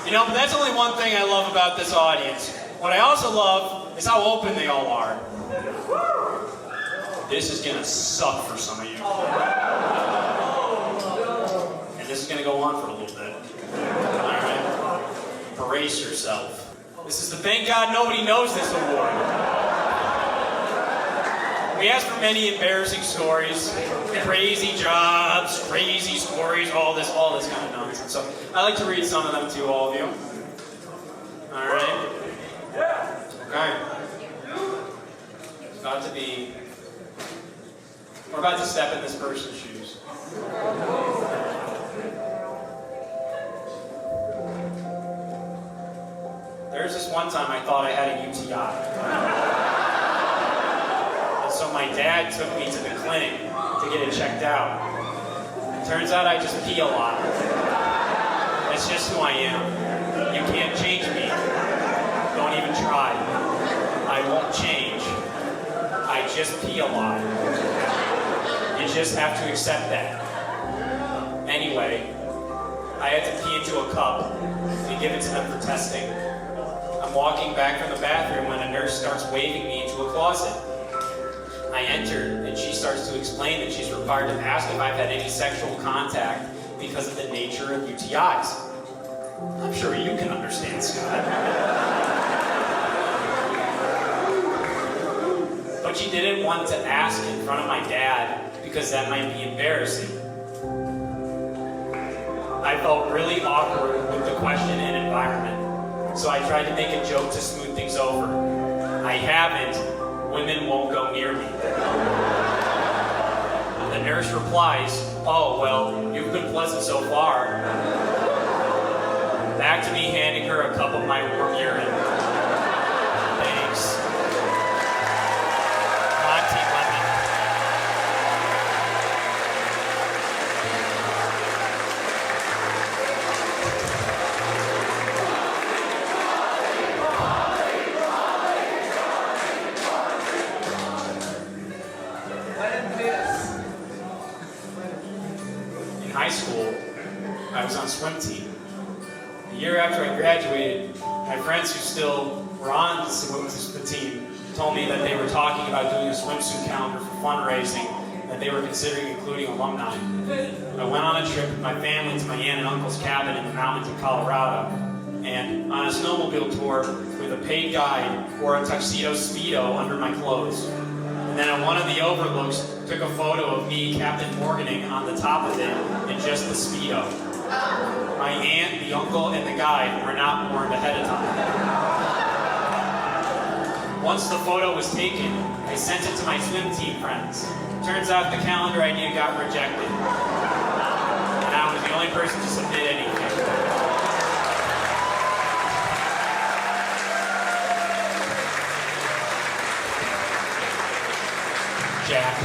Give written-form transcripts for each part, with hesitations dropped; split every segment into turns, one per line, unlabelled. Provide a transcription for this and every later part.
You know, but that's only one thing I love about this audience. What I also love is how open they all are. This is gonna suck for some of you. And this is gonna go on for a little bit. Alright? Brace yourself. This is the Thank God Nobody Knows This award. We asked for many embarrassing stories, crazy jobs, crazy stories, all this kind of nonsense. So I'd like to read some of them to all of you. Alright? Okay. We're about to step in this person's shoes. There's this one time I thought I had a UTI. And so my dad took me to the clinic to get it checked out. It turns out I just pee a lot. That's just who I am. You can't change me. Don't even try. I won't change. I just pee a lot. You just have to accept that. Anyway, I had to pee into a cup and give it to them for testing. I'm walking back from the bathroom when a nurse starts waving me into a closet. I enter and she starts to explain that she's required to ask if I've had any sexual contact because of the nature of UTIs. I'm sure you can understand, Scott. But she didn't want to ask in front of my dad because that might be embarrassing. I felt really awkward with the question and environment, so I tried to make a joke to smooth things over. I haven't. Women won't go near me. The nurse replies, "Oh, well, you've been pleasant so far." Back to me handing her a cup of my warm urine. Thanks. Monty Lemon. In high school, I was on swim team. The year after I graduated, my friends who still were on the team told me that they were talking about doing a swimsuit calendar for fundraising, that they were considering including alumni. I went on a trip with my family to my aunt and uncle's cabin in the mountains of Colorado, and on a snowmobile tour with a paid guide wore a tuxedo Speedo under my clothes. And then at one of the overlooks, took a photo of me Captain Morganing on the top of it in just the Speedo. My aunt, the uncle, and the guide were not warned ahead of time. Once the photo was taken, I sent it to my swim team friends. Turns out the calendar idea got rejected. And I was the only person to submit anything. Jack.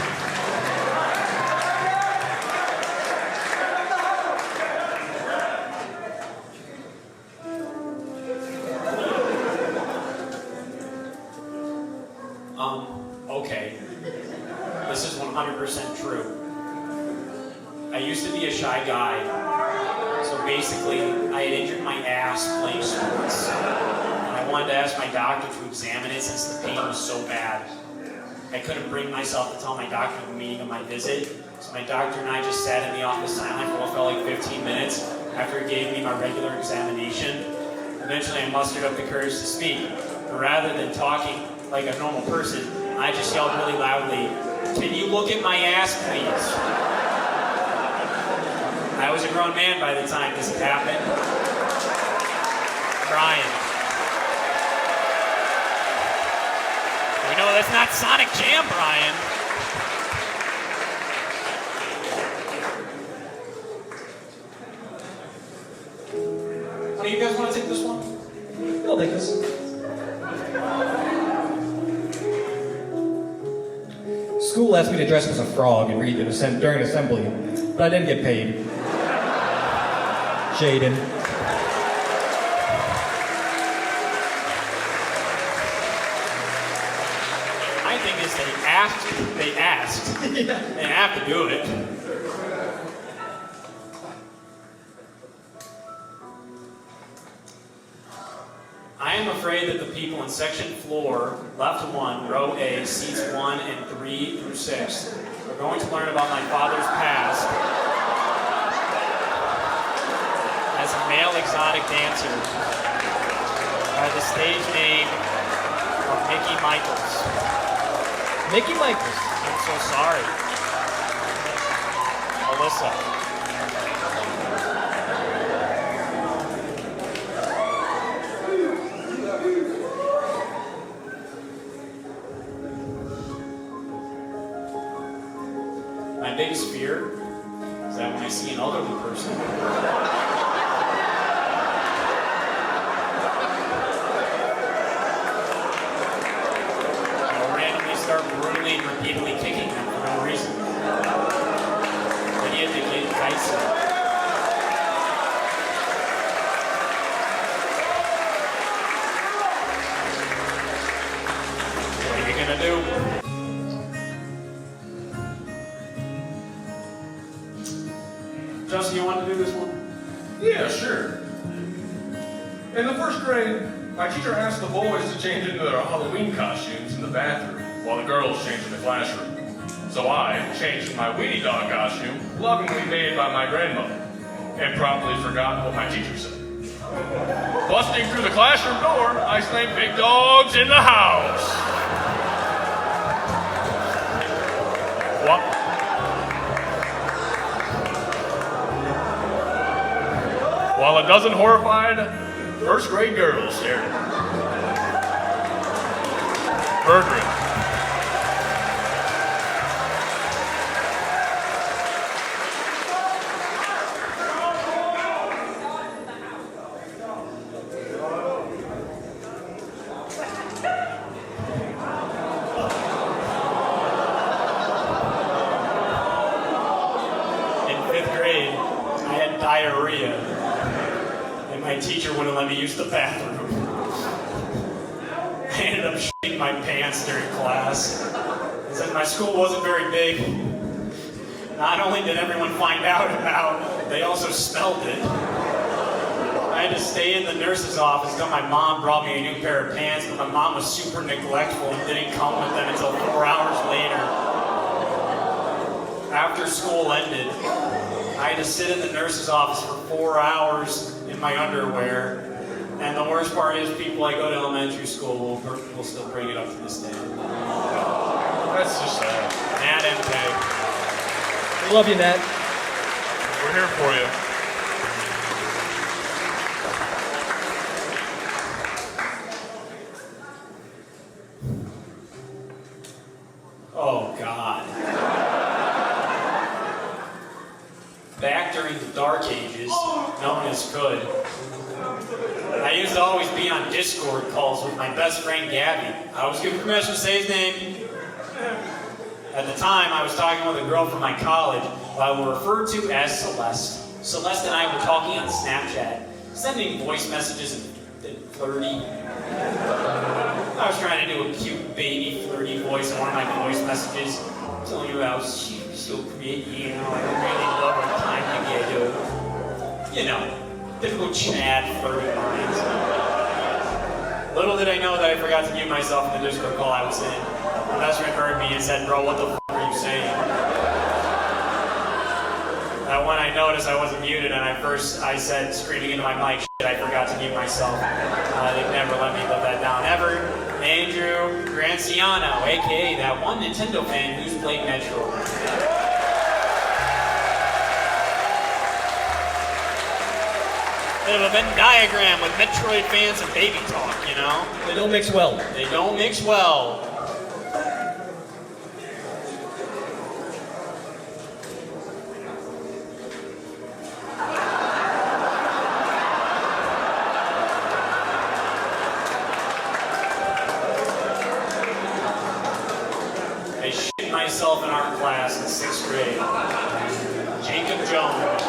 Okay. This is 100% true. I used to be a shy guy. So basically, I had injured my ass playing sports. And I wanted to ask my doctor to examine it since the pain was so bad. I couldn't bring myself to tell my doctor the meaning of my visit, so my doctor and I just sat in the office silent for what felt like 15 minutes after he gave me my regular examination. Eventually I mustered up the courage to speak, but rather than talking like a normal person, I just yelled really loudly, "Can you look at my ass, please?" I was a grown man by the time this had happened. Brian. No, that's not Sonic Jam, Brian. How do you guys want to take this one?
I'll take this. School asked me to dress as a frog and read during assembly, but I didn't get paid. Jaden.
They asked. They have to do it. I am afraid that the people in section floor, left 1, row A, seats 1 and 3 through 6, are going to learn about my father's past as a male exotic dancer by the stage name of Mickey Michaels.
Mickey Michaels.
I'm so sorry. Alyssa. My biggest fear is that when I see an elderly person, I'll randomly start brutally and repeatedly kicking them for no reason. Lydia the Kid Tyson. What are you gonna do? Justin, you want to do this one?
Yeah, sure. In the first grade, my teacher asked the boys to change into their Halloween costumes in the bathroom while the girls changed in the classroom. So I changed to my weenie dog costume, lovingly made by my grandmother, and promptly forgot what my teacher said. Busting through the classroom door, I exclaimed, "Big dogs in the house!" What? While a dozen horrified first grade girls stared at me. Murdering.
In 5th grade, I had diarrhea. My teacher wouldn't let me use the bathroom. I ended up shitting my pants during class. Since my school wasn't very big, not only did everyone find out about it, they also smelled it. I had to stay in the nurse's office until my mom brought me a new pair of pants, but my mom was super neglectful and didn't come with them until 4 hours later. After school ended, I had to sit in the nurse's office for 4 hours in my underwear. And the worst part is people I go to elementary school will still bring it up to this day.
That's just sad.
Nat and Peg.
We love you, Nat.
We're here for you.
Oh, God. Back during the Dark Ages, known as Could, I used to always be on Discord calls with my best friend Gabby. I was given permission to say his name. At the time, I was talking with a girl from my college who I will refer to as Celeste. Celeste and I were talking on Snapchat, sending voice messages and flirty. I was trying to do a cute baby flirty voice in one of my voice messages, telling you how she was so pretty, you know, I really love our time together. You know, typical Chad flirty lines. Little did I know that I forgot to mute myself in the Discord call I was in. My best friend heard me and said, "Bro, what the f*** are you saying?" That when I noticed I wasn't muted and I said, screaming into my mic, "Shit, I forgot to mute myself." They've never let me live that down, ever. Andrew Granciano, aka that one Nintendo fan who's played Metroid. Bit of a Venn diagram with Metroid fans and baby talk, you know?
They don't mix well.
They don't mix well. I shit myself in art class in 6th grade. Jacob Jones.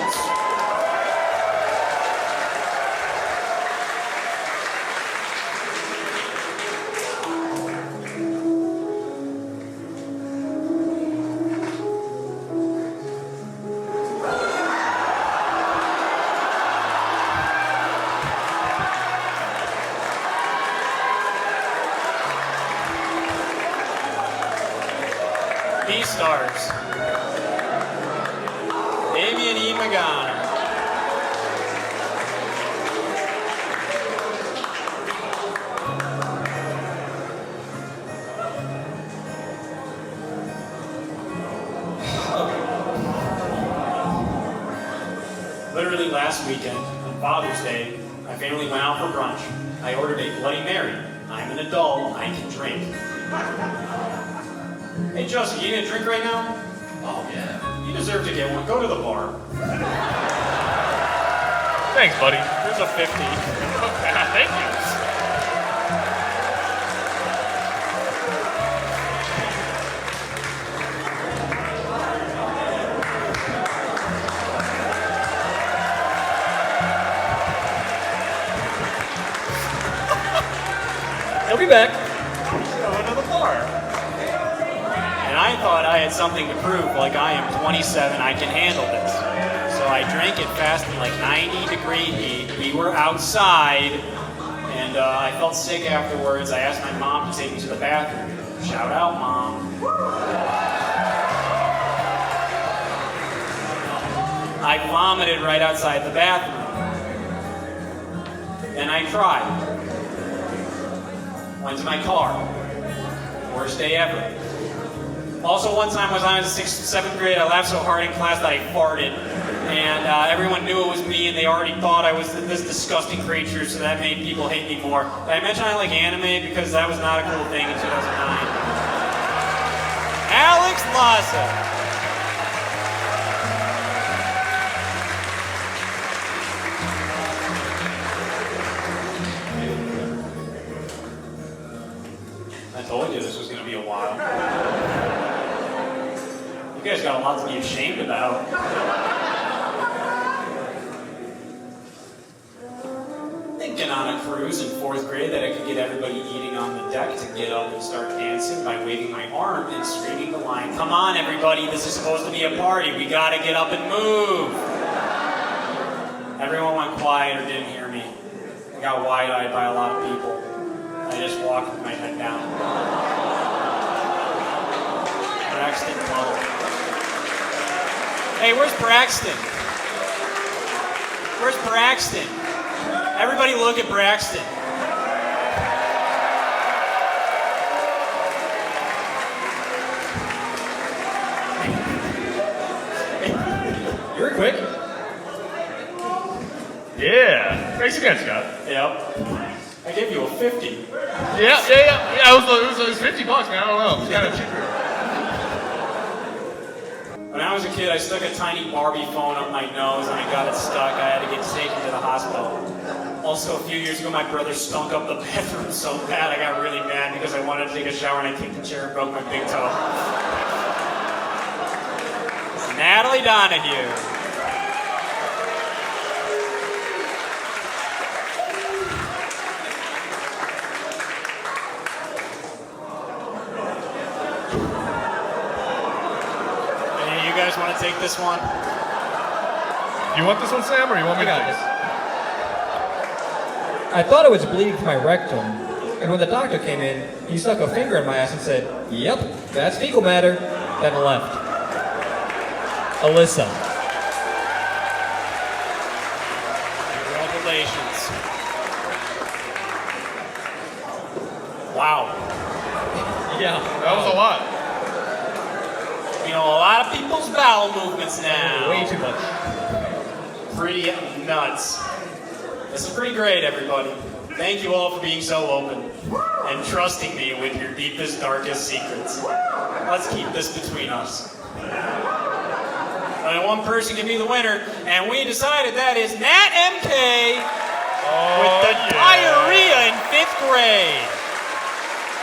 3 stars. Damian E. Magana. Literally last weekend, on Father's Day, my family went out for brunch. I ordered a Bloody Mary. I'm an adult, I can drink. Hey Justin, you need a drink right now? Oh yeah. You deserve to get one. Go to the bar.
Thanks, buddy.
Here's a 50.
Thank you.
He'll be back.
Going to the bar. And I thought I had something to prove, like I am 27, I can handle this. So I drank it fast in like 90-degree heat. We were outside, and I felt sick afterwards. I asked my mom to take me to the bathroom. Shout out, Mom. I vomited right outside the bathroom. Then I tried. Went to my car. Worst day ever. Also, one time when I was in 6th, 7th grade, I laughed so hard in class that I farted. And everyone knew it was me, and they already thought I was this disgusting creature, so that made people hate me more. Did I mention I like anime? Because that was not a cool thing in 2009. Alex Lassa. I told you this was going to be a while. You guys got a lot to be ashamed about. Thinking on a cruise in 4th grade that I could get everybody eating on the deck to get up and start dancing by waving my arm and screaming the line, "Come on everybody, this is supposed to be a party, we gotta get up and move." Everyone went quiet or didn't hear me. I got wide-eyed by a lot of people. I just walked with my head down. Braxton Club. Hey, where's Braxton? Where's Braxton? Everybody look at Braxton.
You were quick.
Yeah. Thanks again, Scott.
Yep. I gave you a 50.
Yeah. It was $50, man. I don't know. It was kind of cheaper.
When I was a kid, I stuck a tiny Barbie phone up my nose and I got it stuck. I had to get taken to the hospital. Also, a few years ago, my brother stunk up the bathroom so bad I got really mad because I wanted to take a shower and I kicked the chair and broke my big toe. It's Natalie Donahue. You guys want to take this one?
You want this one, Sam, or you want me to
I got
take
this.
it?
I thought I was bleeding from my rectum, and when the doctor came in, he stuck a finger in my ass and said, "Yep, that's fecal matter," then left. Alyssa.
Congratulations. Wow.
Yeah.
That was a lot.
You know, a lot of people's bowel movements now.
Way too much.
Pretty nuts. This is pretty great, everybody. Thank you all for being so open and trusting me with your deepest, darkest secrets. Let's keep this between us. Only one person can be the winner, and we decided that is Nat MK with the diarrhea in 5th grade.